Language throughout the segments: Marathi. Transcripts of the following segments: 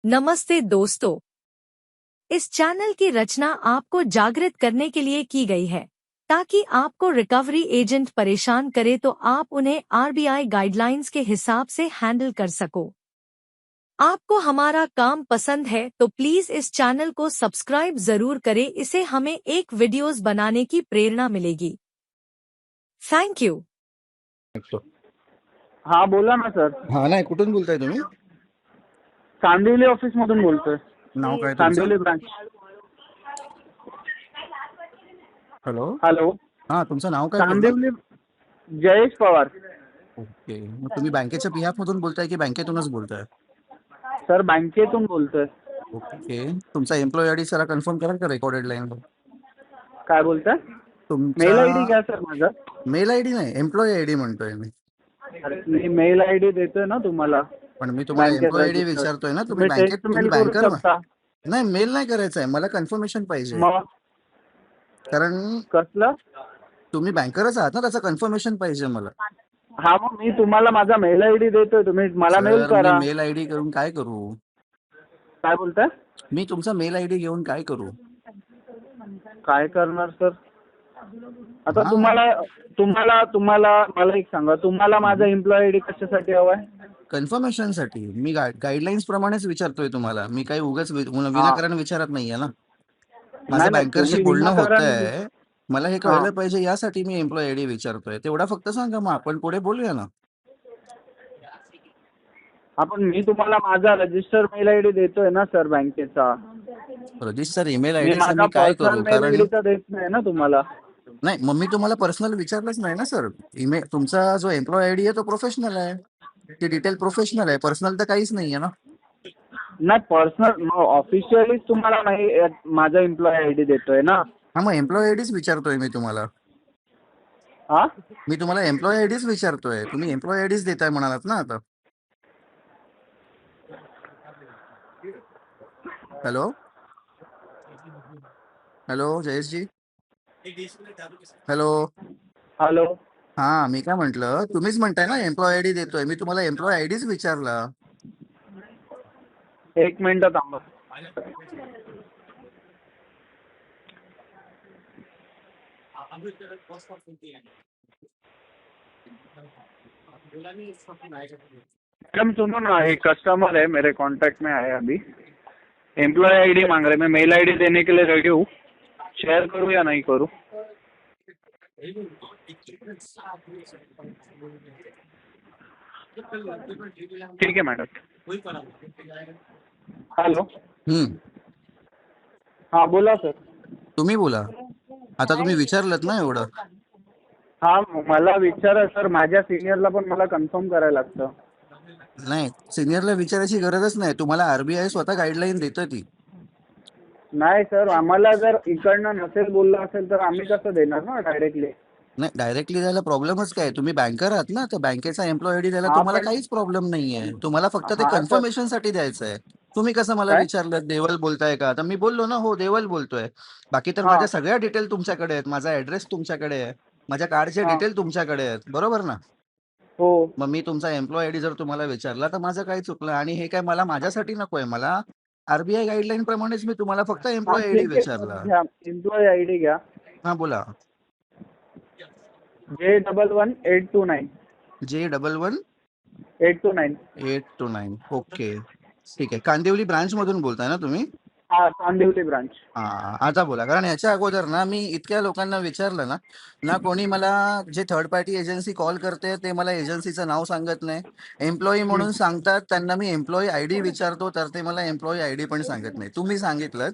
नमस्ते दोस्तों, इस चैनल की रचना आपको जागृत करने के लिए की गई है ताकि आपको रिकवरी एजेंट परेशान करे तो आप उन्हें आरबीआई गाइडलाइंस के हिसाब से हैंडल कर सको। आपको हमारा काम पसंद है तो प्लीज इस चैनल को सब्सक्राइब जरूर करें, इससे हमें एक वीडियोस बनाने की प्रेरणा मिलेगी। Thank you. हा बोला ना सर. हा नाही, कुठून बोलताय तुम्ही? कांदिवली ऑफिस मधून बोलतोय. नाव काय तुमचं? कांदिवली ब्रांच. हॅलो. हॅलो. हा, तुमचं नाव काय पूर्ण? कांदिवली जयेश पवार. ओके, मग तुम्ही बँकेच्या बिहाफ मधून बोलताय की बँकेतूनच बोलताय? सर बँकेतून बोलतोय. ओके, तुमचा एम्प्लॉय आयडी जरा कन्फर्म करा का रेकॉर्डेड लाईन? काय बोलताय? तुमचा मेल आयडी घ्या सर माझा. मेल आयडी नाही, एम्प्लॉय आयडी म्हणतोय मी. मी मेल आयडी देतोय ना तुम्हाला. पण मी तुम्हाला बँकेत एम्प्लॉय आयडी रजिस्टर. विचारतोय ना. तुम्ही टेक्स्ट तुम्ही मेल करू बँकर? शकता. नाही, मेल नाही करायचा आहे मला, कन्फर्मेशन पाहिजे. मग कारण कसलं? तुम्ही बँकरच आहात ना, त्याचं कन्फर्मेशन पाहिजे मला. हा, मग मी तुम्हाला माझा मेल आयडी देतोय, तुम्ही मला मेल सर, मी करा. मेल आयडी करून काय करू? काय बोलताय? मी तुमचा मेल आयडी घेऊन काय करू? काय करणार सर? आता हा. तुम्हाला मला एक सांगा, तुम्हाला माझा एम्प्लॉय आयडी कशासाठी हवाय? कन्फर्मेशन साठी. मी गाईडलाईन्स प्रमाणेच विचारतोय तुम्हाला. मी काही उगाच विनाकारण विचारत नाहीये ना. माझं नाही, बँकरशी तुम्ही बोलणं विनाकारण होतंय, मला हे कळलं पाहिजे, यासाठी मी एम्प्लॉय आयडी विचारतोय. तेवढा फक्त सांगा, मग आपण पुढे बोलूया ना. मी तुम्हाला माझा रजिस्टर मेल आयडी देतोय ना सर बँकेचा. रजिस्टर ईमेल मी आयडी माझा मी काय पर्सनल करू? मेल कारण आयडीचा देत नाही ना तुम्हाला. नाही, मग मी तुम्हाला पर्सनल विचारलंच नाही ना सर. तुमचा जो एम्प्लॉय आयडी आहे तो प्रोफेशनल आहे, ती डिटेल प्रोफेशनल आहे, पर्सनल तर काहीच नाहीये ना. नाही, पर्सनल ऑफिशियली तुम्हाला माझा एम्प्लॉय आयडी देतोय ना. हा, मग एम्प्लॉय आयडीच विचारतोय मी तुम्हाला. हा, मी तुम्हाला एम्प्लॉय आयडीच विचारतोय, तुम्ही एम्प्लॉय आयडीच देताय म्हणालात ना आता. Hello hello, Jayeshji. Hello. Hello. हा, मी काय म्हंटल, तुम्हीच म्हणताय ना एम्प्लॉय आयडी देतोय, मी तुम्हाला एम्प्लॉय आयडीच विचारला. एक मिनिट थांबा. मैडम सुनो ना, एक कस्टमर है मेरे कांटेक्ट में आया अभी. एम्प्लॉय आईडी मांग रहे. मैं मेल आईडी देने के लिए रेडी हूँ. शेयर करूँ या नहीं करूँ? ठीक है मैडम. हॅलो. हा, बोला सर. तुम्ही बोला आता. तुम्ही विचारलत ना एवढं. हा, मला विचारा सर. माझ्या सिनियरला पण मला कन्फर्म करायला लागतं. नाही, सिनियरला विचारायची गरजच नाही, तुम्हाला आरबीआय स्वतः गाईडलाईन देतं ती. नाही सर, आम्हाला जर इकडनं नसेल बोललं असेल तर आम्ही कसं देणार ना डायरेक्टली. नाही, डायरेक्टली द्यायला प्रॉब्लेमच काय? तुम्ही बँकर आहात ना, तर बँकेचा एम्प्लॉय आयडी द्यायला तुम्हाला काहीच प्रॉब्लेम नाहीये. तुम्हाला फक्त ते हा सर. कन्फर्मेशन साठी द्यायचं आहे. तुम्ही कसं मला काय? विचारलं, देवल बोलताय का? तर मी बोललो ना, हो देवल बोलतोय. बाकी तर हा, माझ्या सगळ्या डिटेल तुमच्याकडे आहेत, माझा ऍड्रेस तुमच्याकडे आहे, माझ्या कार्डचे हा. डिटेल तुमच्याकडे आहेत, बरोबर ना? हो. मग मी तुमचा एम्प्लॉय आयडी जर तुम्हाला विचारला तर माझं काही चुकलं? आणि हे काय मला माझ्यासाठी नकोय, मला आरबीआय गाईडलाईन प्रमाणेच मी तुम्हाला फक्त हा, एम्प्लॉय आयडी ठीक आहे सर. विचारला. घ्या एम्प्लॉय आयडी घ्या. हा, बोला. J11 829. J11 829. 829. ओके, ठीक आहे. कांदिवली ब्रांच मधून बोलताय ना तुम्ही? हा, कांदिवली ब्रांच. हा, आता बोला. कारण याच्या अगोदर ना मी इतक्या लोकांना विचारलं ना कोणी मला, जे थर्ड पार्टी एजन्सी कॉल करते ते मला एजन्सीचं नाव सांगत नाही. एम्प्लॉई म्हणून सांगतात, त्यांना मी एम्प्लॉई आयडी विचारतो तर ते मला एम्प्लॉई आयडी पण सांगत नाही. तुम्ही सांगितलं,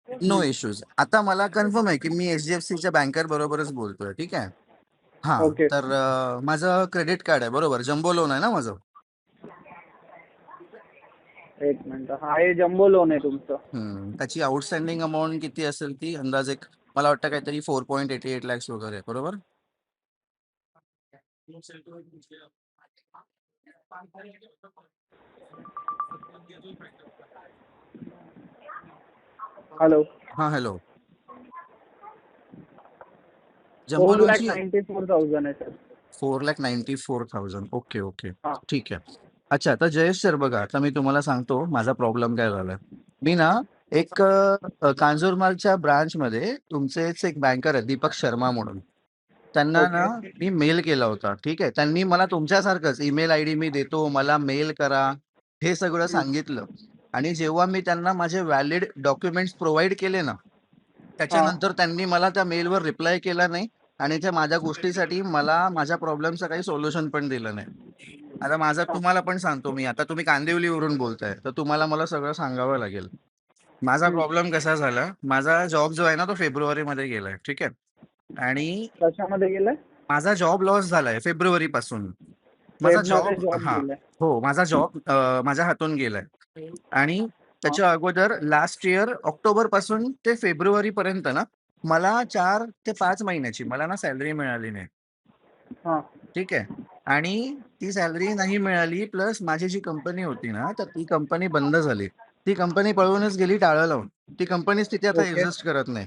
नो इश्यूज. आता मला कन्फर्म आहे की मी एचडीएफसीच्या बँकर बरोबरच बोलतोय, ठीक आहे. हा, ओके. तर माझं क्रेडिट कार्ड आहे, बरोबर? जम्बो लोन आहे ना माझं? एक मिनिट. हा, हे जम्बो लोन आहे तुमचं. त्याची आउटस्टँडिंग अमाऊंट किती असेल ती अंदाज? एक मला वाटतं काहीतरी 4.88 lakhs वगैरे, बरोबर? हॅलो. हा, हॅलो. जम्बो लोनची 4,94,000 आहे सर. 4,94,000. ओके ओके, हा. ठीक आहे. अच्छा, तर जयेश सर बघा, आता मी तुम्हाला सांगतो माझा प्रॉब्लेम काय झालाय. मी ना एक कांजूरमार्गच्या ब्रांचमध्ये तुमचेच एक बँकर आहेत दीपक शर्मा म्हणून. त्यांना ना ओके. मी मेल केला होता. ठीक आहे. त्यांनी मला तुमच्यासारखंच ईमेल आयडी मी देतो, मला मेल करा, हे सगळं सांगितलं. आणि जेव्हा मी त्यांना माझे व्हॅलिड डॉक्युमेंट्स प्रोव्हाईड केले ना, हा. त्याच्यानंतर त्यांनी मला त्या मेलवर रिप्लाय केला नाही आणि त्या माझ्या गोष्टीसाठी मला माझ्या प्रॉब्लेमचं काही सोल्युशन पण दिलं नाही. आता माझं हा. तुम्हाला पण सांगतो मी. आता तुम्ही कांदिवलीवरून बोलताय, तर तुम्हाला मला सगळं सांगावं लागेल. माझा प्रॉब्लेम कसा झाला, माझा जॉब जो आहे ना, तो फेब्रुवारीमध्ये गेलाय. ठीक आहे. आणि कशामध्ये गेलाय? माझा जॉब लॉस झालाय फेब्रुवारीपासून. माझा फेब मध्ये जॉब जॉब हां. गेलाय. हो, माझा जॉब माझ्या हातून गेलाय. आणि हा. त्याच्या अगोदर लास्ट इयर ऑक्टोबरपासून ते फेब्रुवारीपर्यंत ना, मला 4 ते 5 महिन्याची मला ना सॅलरी मिळाली नाही. हा. ठीक आहे. आणि ती सॅलरी नाही मिळाली प्लस माझी जी कंपनी होती ना, तर ती कंपनी बंद झाली. ती कंपनी पळूनच गेली टाळं लावून. ती कंपनीच तिथे आता ओके. एक्झिस्ट करत नाही.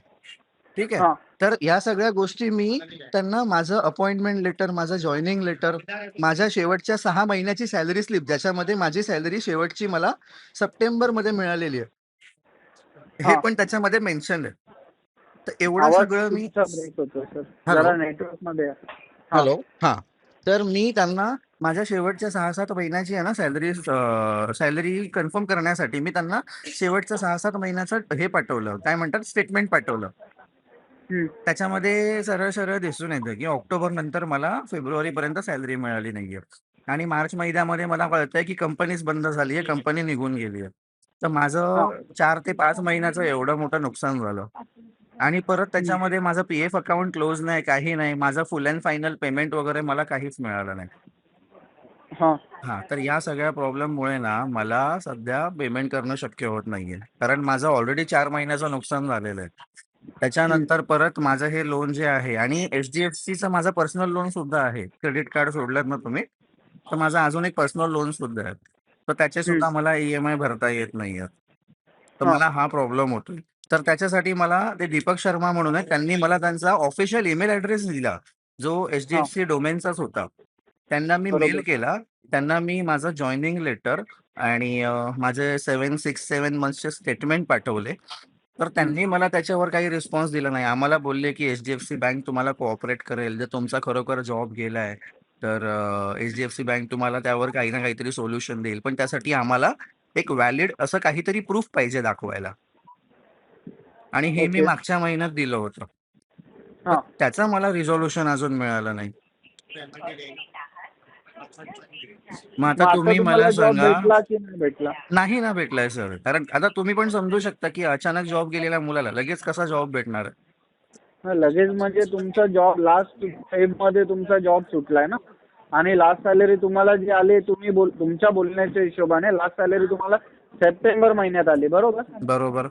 ठीक आहे. हा. तर या सगळ्या गोष्टी मी त्यांना माझं अपॉइंटमेंट लेटर, माझं जॉइनिंग लेटर, माझ्या शेवटच्या 6 महिन्याची सॅलरी स्लिप ज्याच्यामध्ये माझी सॅलरी शेवटची मला सप्टेंबरमध्ये मिळालेली आहे. हे हा. पण त्याच्यामध्ये मेन्शन आहे. तर एवढं आवाज सगळं मी तुमचा ब्रेक होतो सर. हॅलो? जरा नेटवर्क मध्ये या. हा. हॅलो? हां. तर मी त्यांना माझ्या शेवटच्या 6-7 महिन्याची आहे ना सॅलरी कन्फर्म करण्यासाठी मी त्यांना शेवटचं 6-7 महिन्याचं हे पाठवलं. काय म्हणतात स्टेटमेंट पाठवलं. हम्म. त्याच्यामध्ये सरळ-सरळ दिसून येतं, की ऑक्टोबर नंतर मला फेब्रुवारीपर्यंत सॅलरी मिळाली नाहीये. आणि मार्च महिन्यामध्ये मला कळतंय, की कंपनीच बंद झाली आहे, कंपनी निघून गेली आहे. तर हा. माझं 4 ते 5 महिन्याचं एवढं मोठं नुकसान झालं. आणि परत हम्म. त्याच्यामध्ये माझं पी-एफ अकाउंट क्लोज नाही, काही नाही. माझं फुल अँड फायनल पेमेंट वगैरे मला काहीच मिळालं नाही. हा. हां, तर या सगळ्या प्रॉब्लेममुळे ना मला सध्या पेमेंट करणं शक्य होत नाहीये. कारण माझं ऑलरेडी 4 महिन्याचं नुकसान झालेलं आहे. हम्म. त्याच्यानंतर परत माझं हे लोन जे आहे आणि एच-डी-एफ-सीचं माझं पर्सनल लोन सुद्धा आहे. क्रेडिट कार्ड सोडलत ना तुम्ही, तर माझं अजून एक पर्सनल लोन सुद्धा आहे. तर त्याचे हम्म. सुद्धा मला ई-एम-आय भरता येत नाहीये. तर हा. मला हा प्रॉब्लेम होतोय. तर त्याच्यासाठी मला ते दीपक शर्मा म्हणून आहे, त्यांनी मला त्यांचा ऑफिशियल ईमेल ॲड्रेस दिला, जो हा. एच-डी-एफ-सी डोमेनचाच होता. त्यांना मी मेल बरोबर. केला. त्यांना मी माझं जॉइनिंग लेटर आणि माझे 7-6-7 मंथ्सचे स्टेटमेंट पाठवले. तर हम्म. त्यांनी मला त्याच्यावर काही रिस्पॉन्स दिला नाही. आम्हाला बोलले, की एच-डी-एफ-सी बँक तुम्हाला कोऑपरेट करेल. जर तुमचा खरोखर जॉब गेलाय, तर एच-डी-एफ-सी बँक तुम्हाला त्यावर काही ना काहीतरी सोल्युशन देईल. पण त्यासाठी आम्हाला एक व्हॅलिड असं काहीतरी प्रूफ पाहिजे दाखवायला. आणि हे मी ओके. मागच्या महिन्यात दिलं होतं. तर हा. त्याचं मला रिझॉल्युशन अजून मिळालं नाही. मग आता मग आता तुम्ही मला तुम्हाला जॉब सांगा. भेटला की नाही भेटला? नाही ना भेटलाय सर. कारण आता तुम्ही पण समजू शकता, की अचानक जॉब गेलेल्या मुलाला लगेच कसा जॉब भेटणार आहे? हा, लगेच म्हणजे तुमचा जॉब लास्ट फेब मध्ये तुमचा जॉब सुटलाय ना, आणि लास्ट सॅलरी तुम्हाला जी आली तुमच्या बोलण्याच्या हिशोबाने लास्ट सॅलरी तुम्हाला सप्टेंबर महिन्यात आली, बरोबर? बरोबर.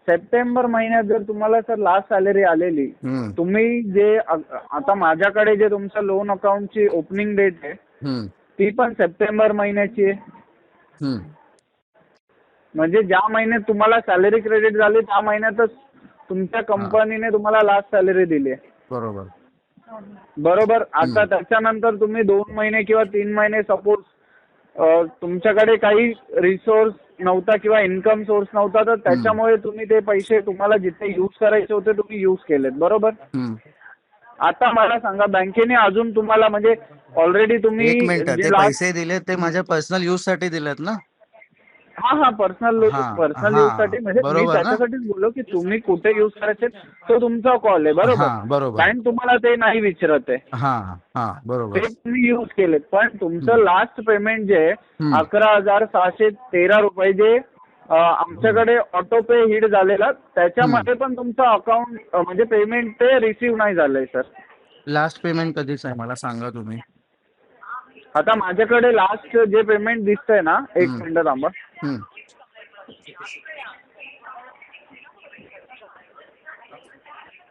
सप्टेंबर महिन्यात जर तुम्हाला सर लास्ट सॅलरी आलेली, हं, तुम्ही जे आता माझ्याकडे जे तुमच्या लोन अकाउंटची ओपनिंग डेट आहे हं, ती पण सप्टेंबर महिन्याची आहे. हं. म्हणजे ज्या महिन्यात तुम्हाला सॅलरी क्रेडिट झाली त्या महिन्यातच तुमच्या हां, कंपनीने तुम्हाला लास्ट सॅलरी दिली आहे, बरोबर. बरोबर? आता हं, त्याच्यानंतर तुम्ही 2 महिने किंवा 3 महिने सपोज तुमच्याकडे काही रिसोर्स नव्हता किंवा इन्कम सोर्स नव्हता, तर हं, त्याच्यामुळे तुम्ही ते पैसे तुम्हाला जिथे यूज करायचे होते तुम्ही यूज केलेत, बरोबर? हं. आता मला सांगा, बँकेने अजून तुम्हाला म्हणजे ऑलरेडी तुम्ही 1 मिनिट. जे ते लास्ट. पैसे दिलेत ते माझ्या पर्सनल यूजसाठी दिलेत ना? हा हा, पर्सनल हां, पर्सनल यूज साठी, हां. म्हणजे मी बरोबर ना? त्याच्यासाठीच बोललो की तुम्ही कुठे यूज करायचे तो तुमचा कॉल आहे, बरोबर? हां, बरोबर. बँक तुम्हाला ते नाही विचारत आहे, हां, हां. बरोबर. ते तुम्ही यूज केलेत. पण हं, तुमचं लास्ट पेमेंट जे आहे हं, 11,613 रुपये जे हं, आमच्याकडे ऑटो पे हिट झालेला, हं. त्याच्यामध्ये पण तुमचं अकाउंट म्हणजे पेमेंट ते रिसीव्ह नाही झालंय सर. लास्ट पेमेंट कधीच आहे मला सांगा तुम्ही? आता माझ्याकडे लास्ट जे पेमेंट दिसतंय ना, एक हं, मिनिट थांबा. हं,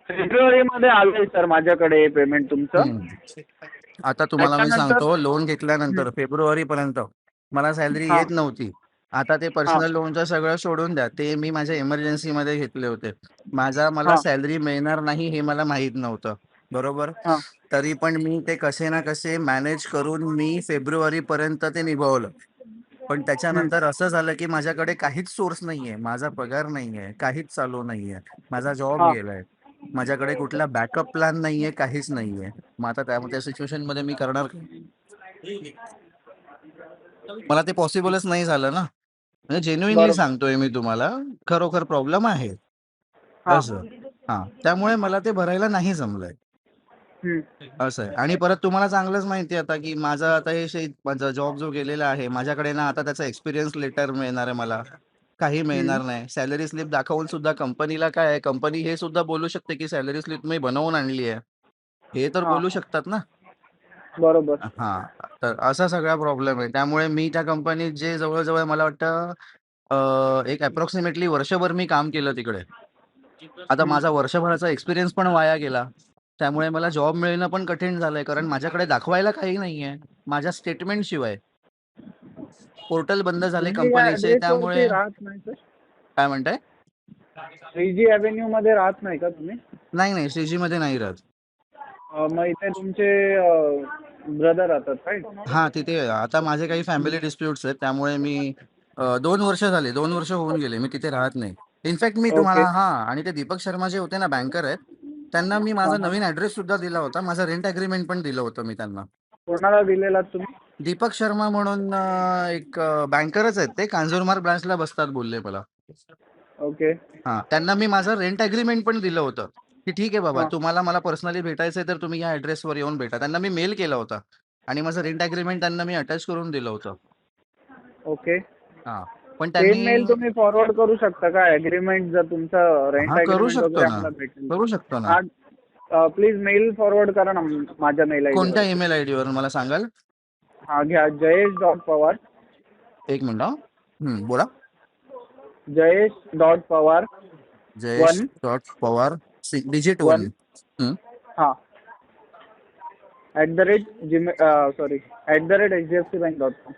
फेब्रुवारी मध्ये आलंय सर माझ्याकडे पेमेंट तुमचं. हं. आता तुम्हाला मी त्याच्यानंतर सांगतो, लोन घेतल्यानंतर फेब्रुवारीपर्यंत मला सॅलरी हा येत नव्हती. आता ते हा पर्सनल लोनचं सगळं सोडून द्या. ते मी माझ्या इमर्जन्सीमध्ये घेतले होते. मला हा सॅलरी मिळणार नाही हे मला माहीत नव्हतं. बरोबर. हा. तरी पण मी ते कसे ना कसे मॅनेज करून मी फेब्रुवारीपर्यंत ते निभावलं. पण त्याच्यानंतर असं झालं की माझ्याकडे काहीच सोर्स नाहीये, माझा पगार नाहीये, काहीच चालू नाहीये, माझा जॉब हा. गेलाय, माझ्याकडे कुठला बॅकअप प्लॅन नाहीये, काहीच नाहीये. मग आता त्या सिच्युएशन मध्ये मी करणार काय? मला ते पॉसिबलच नाही झालं ना. म्हणजे जेन्युइनली बरोबर. सांगतोय मी तुम्हाला, खरोखर प्रॉब्लेम आहे हा. असं. हा, त्यामुळे मला ते भरायला नाही जमलंय हम्म. असं आहे. आणि परत तुम्हाला चांगलंच माहिती आहे आता की माझं आता माझा जॉब जो गेलेला आहे, माझ्याकडे ना आता त्याचा एक्सपिरियन्स लेटर मिळणार आहे मला, काही हम्म. मिळणार नाही. सॅलरी स्लिप दाखवून सुद्धा कंपनीला काय आहे, कंपनी हे सुद्धा बोलू शकते की सॅलरी स्लिप मी बनवून आणली आहे, हे तर हा. बोलू शकतात ना. बरोबर. हा, तर असा सगळा प्रॉब्लेम आहे. त्यामुळे मी त्या कंपनीत जे जवळजवळ मला वाटतं एक अप्रॉक्सिमेटली वर्षभर मी काम केलं तिकडे. आता हम्म. माझा वर्षभराचा एक्सपिरियन्स पण वाया गेला. त्यामुळे मला जॉब मिळणं पण कठीण झालंय, कारण माझ्याकडे दाखवायला काही नाहीये माझ्या स्टेटमेंट शिवाय. पोर्टल बंद झाले तुम्ही या कंपनीचे, ऍड्रेस त्यामुळे वरती राहत नाही सर? काय म्हणताय? 3G Avenue मध्ये राहत नाही का तुम्ही? नाही नाही, श्रीजी मध्ये नाही राहत. मग इथे तुमचे ब्रदर राहतात राईट? हा, तिथे आता माझे काही फॅमिली डिस्प्युट्स आहेत, त्यामुळे मी 2 वर्ष झाले, 2 वर्ष होऊन गेले मी तिथे राहत नाही. इनफॅक्ट मी ओके. तुम्हाला हा, आणि ते दीपक शर्मा जे होते ना, बँकर आहेत, त्यांना मी हा माझा हा. नवीन ऍड्रेस सुद्धा दिला होता, माझा रेंट अग्रीमेंट पण दिलं होतं मी त्यांना. कोणाला दिलेलात तुम्ही? दीपक शर्मा म्हणून एक बँकरच आहेत, ते कांजूरमार्ग ब्रांचला बसतात बोलले मला. ओके. हा, त्यांना मी माझं रेंट अग्रीमेंट पण दिलं होतं की ठीक आहे बाबा, हा. तुम्हाला मला पर्सनली भेटायचंय तर तुम्ही या ऍड्रेसवर येऊन भेटा. त्यांना मी मेल केला होता आणि माझं रेंट अग्रीमेंट त्यांना मी अटॅच करून दिलं होतं. ओके. हा, पण ते त्यांनी मेल तुम्ही फॉरवर्ड करू शकता का? अग्रीमेंट जर तुमचा रेंट हा, करू अग्रीमेंट शकतो वगैरे ना, आम्हाला भेटेल. करू शकतो ना. हा, प्लीज मेल फॉरवर्ड करा ना माझ्या मेल आयडी कोणत्या वरती. ईमेल आयडी वर मला सांगाल? हा घ्या, जयेश.पवार. एक मिनिट. बोला. जयेश.पवार जयेश डॉट पवार डिजिट 1. हा सॉरी @HDFCbank.com.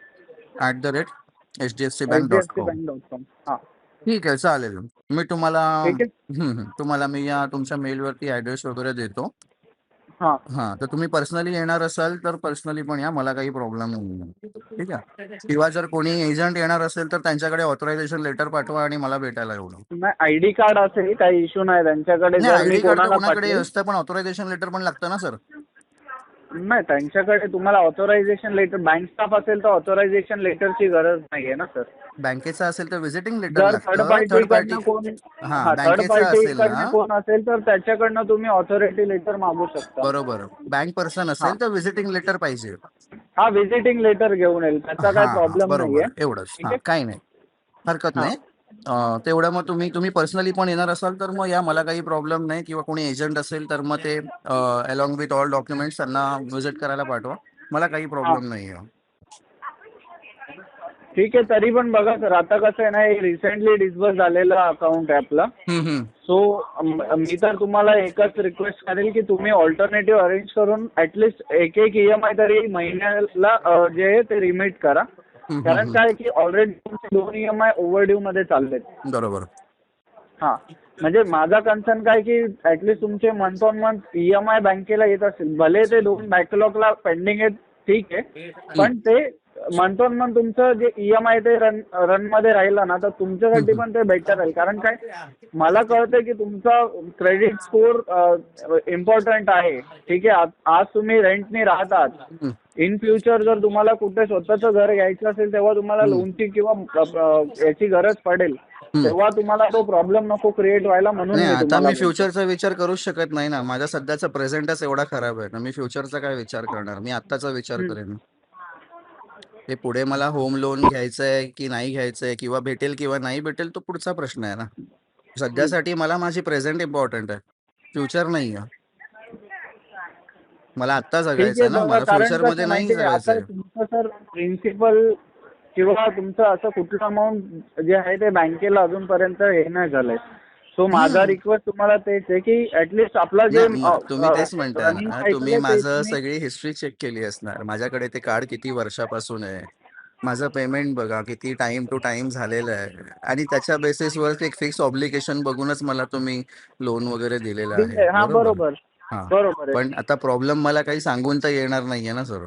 @HDFCbank.com. HDFCbank.com. हा, ठीक आहे, चालेल. मी तुम्हाला ठीक आहे. तुम्हाला मी या तुमच्या मेलवरती ऍड्रेस वगैरे देतो. हा. हा, तर तुम्ही पर्सनली येणार असाल तर पर्सनली पण या, मला काही प्रॉब्लेम नाही. ठीक आहे. किंवा जर कोणी एजंट येणार असेल तर त्यांच्याकडे ऑथरायझेशन लेटर पाठवा आणि मला भेटायला येऊ नका. नाही, आयडी कार्ड असेल, काही इश्यू नाही त्यांच्याकडे. नाही, जर मी आयडी कार्ड तर कोणाला कोणाकडे पाठवेल. असतं, पण ऑथरायझेशन लेटर पण लागतं ना सर. नाही, त्यांच्याकडे तुम्हाला ऑथरायझेशन लेटर, बँक स्टाफ असेल तर ऑथरायझेशन लेटरची गरज नाहीये ना सर. बँकेचा असेल तर व्हिजिटिंग लेटर जर थर्ड लागतं. Third party. पार्टीकडनं कोण, हा, हा, थर्ड बँकेचा असेल पार्टीकडनं ना, कोण असेल तर त्याच्याकडनं तुम्ही ऑथॉरिटी लेटर मागू शकता. बरोबर. बँक पर्सन हा. असेल तर व्हिजिटिंग लेटर पाहिजे. हा, व्हिजिटिंग लेटर घेऊन येईल, त्याचा काय हा, प्रॉब्लेम नाहीये. बरोबर, एवढंच. ठीक हा, आहे. काही नाही, हरकत हा. नाही. तेवढं मग तुम्ही पर्सनली पण येणार असाल तर मग या, मला काही प्रॉब्लेम नाही. किंवा कोणी एजंट असेल तर मग ते अलॉंग विथ ऑल डॉक्युमेंट्स त्यांना व्हिजिट करायला पाठवा, मला काही हा, प्रॉब्लेम नाही आहे. ठीक आहे. तरी पण बघा सर, आता कसं आहे ना, हे रिसेंटली डिस्बर्स झालेलं अकाउंट आहे आपलं. सो मी तर तुम्हाला एकच रिक्वेस्ट करेल की तुम्ही ऑल्टरनेटिव्ह अरेंज करून ऍटलिस्ट एक EMI तरी महिन्याला जे आहे ते रिमिट करा. कारण काय की ऑलरेडी तुमचे 2 EMI ओव्हरड्यू मध्ये चाललेत. बरोबर. हा, म्हणजे माझा कन्सर्न काय की ऍटलिस्ट तुमचे मंथ ऑन मंथ EMI बँकेला येत असेल, भले ते 2 बॅकलॉगला पेंडिंग आहेत, ठीक आहे, पण ते मंथ ऑन मंथ तुमचं जे EMI ते रन मध्ये राहिलं ना, तर तुमच्यासाठी पण ते बेटर राहील. कारण काय, मला कळतंय की तुमचा क्रेडिट स्कोर इम्पॉर्टंट आहे, ठीक आहे. आज तुम्ही रेंटनी राहतात, इन फ्युचर जर तुम्हाला कुठे स्वतःचं घर घ्यायचं असेल तेव्हा तुम्हाला लोनची किंवा याची गरज पडेल, तेव्हा तुम्हाला तो प्रॉब्लेम नको क्रिएट व्हायला, म्हणून नाही, मी आता तुम्हाला मी बोलतो. फ्युचरचा विचार करूच शकत नाही ना. माझा सध्याचा प्रेझेंटच एवढा खराब आहे ना, मी फ्युचरचा काय विचार करणार. मी आत्ताचा विचार करेन. ते पुढे मला होम लोन घ्यायचंय की नाही घ्यायचंय, किंवा भेटेल किंवा नाही भेटेल, तो पुढचा प्रश्न आहे ना. सध्यासाठी मला माझी प्रेझेंट इम्पॉर्टंट आहे, फ्युचर नाही आहे. मला आत्ता ठीक जगायचं आहे. आहे ना, बघा, मला कारण फ्युचर मध्ये कसं नाही माहितीये, आता जगायचंय. तुमचं सर प्रिन्सिपल किंवा तुमचं असं कुठलं अमाऊंट जे आहे ते बँकेला अजूनपर्यंत हे नाही झालंय. सो माझा रिक्वेस्ट तुम्हाला तेच आहे की ऍटलिस्ट आपला जे नाही, तुम्ही तेच म्हणताय रनिंग ना, सायकल तुम्ही आहे ते माझं तुम्ही. सगळी हिस्ट्री चेक केली असणार. माझ्याकडे ते कार्ड किती वर्षापासून आहे, माझं पेमेंट बघा किती टाइम टू टाइम झालेलं आहे, आणि त्याच्या बेसिसवर एक फिक्स ऑब्लिगेशन बघूनच मला तुम्ही लोन वगैरे दिलेलं आहे, हा, बरोबर. बरोबर. हा, बरोबर आहे. पण आता प्रॉब्लेम मला काही सांगून तर येणार नाहीये ना सर.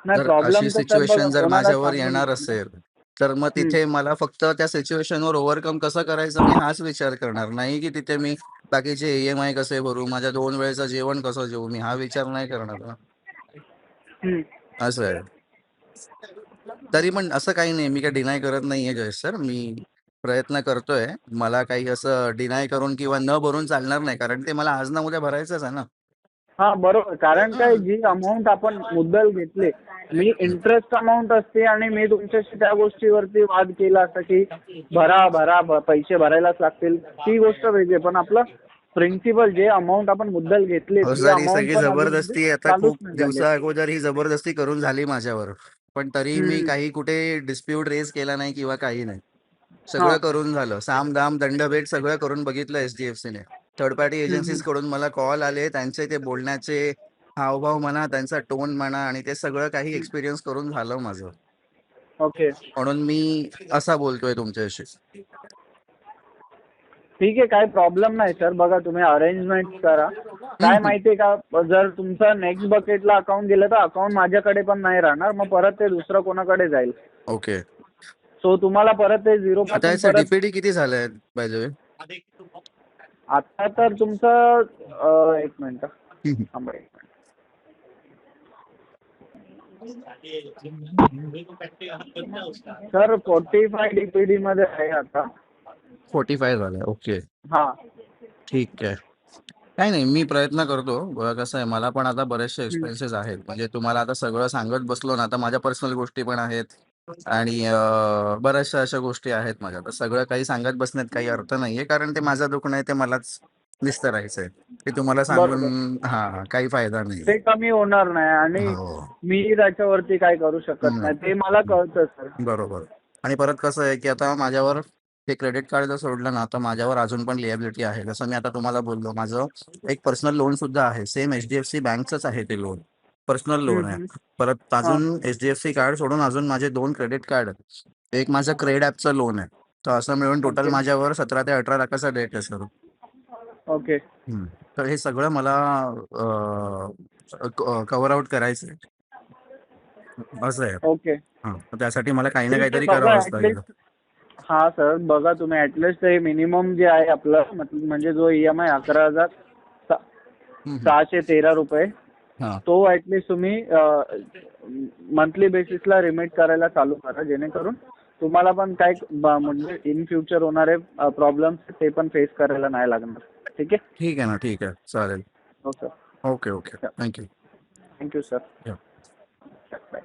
नाही जर प्रॉब्लेम अशी तर सर बघा सिच्युएशन जर कोणाला माझ्यावर सांगून येणार येत नाही. असेल तर मग हम्म. तिथे मला फक्त त्या सिच्युएशनवर ओव्हरकम कसं करायचं मी हाच विचार करणार, नाही की तिथे मी बाकीचे EMI कसे भरू, माझ्या 2 वेळेचं जेवण कसं जेवू, मी हा विचार नाही करणार ना. हम्म. असं आहे. तरी पण असं काही नाही, मी काही डिनाय करत नाहीये जयेश सर. मी प्रयत्न करतोय. मला काही असं डिनाय करून किंवा न भरून चालणार नाही, कारण ते मला आज ना उद्या भरायचंच आहे ना. हा बरोबर, कारण काय हां. जी अमाऊंट आपण मुद्दल घेतली, मी इंटरेस्ट अमाऊंट असते आणि मी तुमच्याशी त्या गोष्टीवरती वाद केला असता की भरा भरा पैसे भरायलाच लागतील, ती गोष्ट वेगळी आहे. पण आपलं प्रिन्सिपल जे अमाऊंट आपण मुद्दल घेतली हो ती सर, ही अमाऊंट सगळी पण अजून जबरदस्ती आता चालूच खूप नाही झाली. दिवसा अगोदर ही जबरदस्ती करून झाली माझ्यावर. पण तरी मी हम्म. काही कुठे डिस्प्यूट रेज केला नाही किंवा काही नाही. हा. सगळं करून झालं. साम-दाम, दंडभेद सगळं करून बघितलं SDFCने. थर्ड पार्टी हम्म. एजन्सीज कडून मला कॉल आले. त्यांचे ते बोलण्याचे हावभाव म्हणा, त्यांचा टोन म्हणा आणि ते सगळं काही एक्सपिरियन्स करून झालं माझं. ओके म्हणून मी असा बोलतोय तुमच्याशी. ठीक आहे, काही प्रॉब्लेम नाही सर. बघा तुम्ही अरेंजमेंट करा. हं, काय हं. माहितीये का, जर तुमचं नेक्स्ट बकेटला अकाउंट गेलं तर अकाउंट माझ्याकडे पण नाही राहणार, मग परत ते दुसरं कोणाकडे जाईल. ओके. सो तुम्हाला परत ते झिरो आता पासून याचं परत. DPD किती झालंय बाय द वे? आता तर तुमचं एक मिनिट थांबा, एक मिनिट. सर 45 DPD मध्ये आहे आता. 45 झालंय. ओके. हा. ठीक आहे. काही नाही, मी प्रयत्न करतो. कसं आहे, मला पण आता बरेचसे हम्म. एक्सपेन्सेस आहेत. म्हणजे तुम्हाला आता सगळं सांगत बसलो ना, आता माझ्या पर्सनल गोष्टी पण आहेत आणि बऱ्याचशा अशा गोष्टी आहेत माझ्या. तर सगळं काही सांगत बसण्यात काही अर्थ नाहीये, कारण ते माझं दुखणं आहे, ते मलाच निस्तरायचं आहे. ते तुम्हाला बरोबर, सांगून हां, काही फायदा नाही. ते कमी होणार नाही आणि हो. मी त्याच्यावरती काय करू शकत नाही, ते मला कळतं सर. बरोबर. आणि परत कसं आहे, की आता माझ्यावर हे क्रेडिट कार्ड जर सोडलं ना, तर माझ्यावर अजून पण लिएबिलिटी आहे. जसं मी आता तुम्हाला बोललो, माझं एक पर्सनल लोन सुद्धा आहे. सेम HDFC बँकचंच आहे ते लोन. पर्सनल लोन आहे. हम्म. परत हा. अजून HDFC कार्ड सोडून अजून माझे 2 क्रेडिट कार्ड आहेत. एक माझं क्रेड ॲपचं लोन आहे. तर असं मिळून टोटल ओके माझ्यावर 17 ते 18 लाखाचा डेट आहे सर. ओके तर हे सगळं मला कव्हर आउट करायचं आहे. असं आहे. ओके हां, तर त्यासाठी मला काही ना ठीक आहे. काहीतरी बघा करावंच लागेल. ऍटलिस्ट, हा सर बघा तुम्ही ऍटलिस्ट हे मिनिमम जे आहे आपलं म्हणजे जो EMI 11,613 रुपये, हां. तो ऍटलिस्ट तुम्ही मंथली बेसिसला रिमिट करायला चालू करा, जेणेकरून तुम्हाला पण काय म्हणजे इन फ्युचर होणारे प्रॉब्लेम्स ते पण फेस करायला नाही लागणार. ठीक आहे. ठीक आहे ना, ठीक आहे. चालेल. हो sir. Okay, okay. Thank you. Thank you sir. या. बाय.